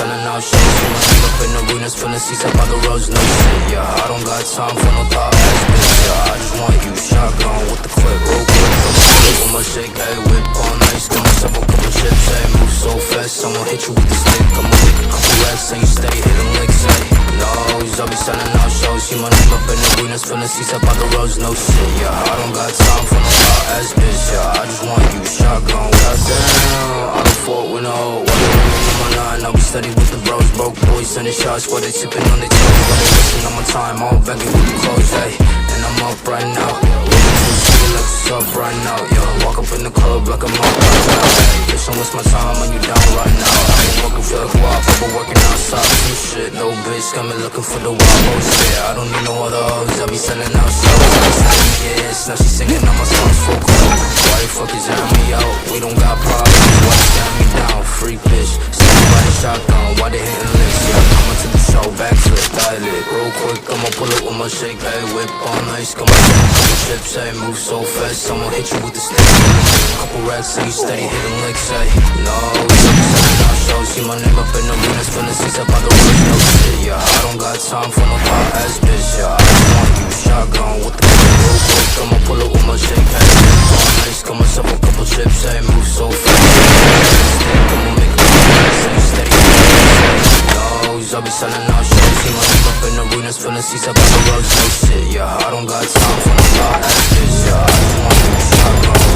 selling out shows. See my name up in arenas, filling seats up by the roads, no shit, yeah. I don't got time for no thought ass bitch, yeah. I just want you shotgun with the clip, real quick. I'm a shake, ayy, whip on ice. Got myself a couple chips, ayy. Move so fast, I'ma hit you with the stick. I'ma make a couple racks, and you stay hitting licks, ayy. No, I'll be selling out shows. See my name up in arenas, filling seats up by the roads, no shit, yeah. I don't got time for no thought ass bitch, yeah. I just want you shotgun. Goddamn, I don't fought with no. While they rolling on my nine, I'll be steady with the bros. Broke boys sending shots while they tipping on their toes. While they wasting on my time, all begging with the clothes, ayy. And I'm up right now. Like what's up right now, yo. Walk up in the club like I'm up right now. Hey, bitch, don't waste my time when you down right now. I ain't working for the co-op, but working outside. Some shit, no bitch, got me looking for the wild hoes. Yeah, I don't need no other hoes. I be selling out shows. I be selling hits, now she singing on my songs for cool. Why the fuck is airing me out? We don't got problems. Why you stand me down? Free bitch, sitting by the shotgun. Why they hitting licks? Yeah, coming to the show, backflip, dial it. Real quick, I'ma pull it with my shake, hey. Whip on ice, come on, couple chips, hey. Move so fast, I'ma hit you with the stick. Couple racks, so you stay hitting licks, ayy. No, selling out shows. See my name up in arenas, filling seats up by the road, no shit, yeah. I don't got time for no pop ass bitch, yeah. I just want you shotgun with the clip, real quick. I'ma pull it with my shake, ayy. On ice, got myself a couple chips, ayy. Move so fast, I'ma make a couple racks, so you stay hitting licks, ayy. No, I'll be selling out shows. See my name up in arenas, filling seats up by the road, no shit, yeah. I don't got time for no pop ass bitch, yeah. I just want you shotgun.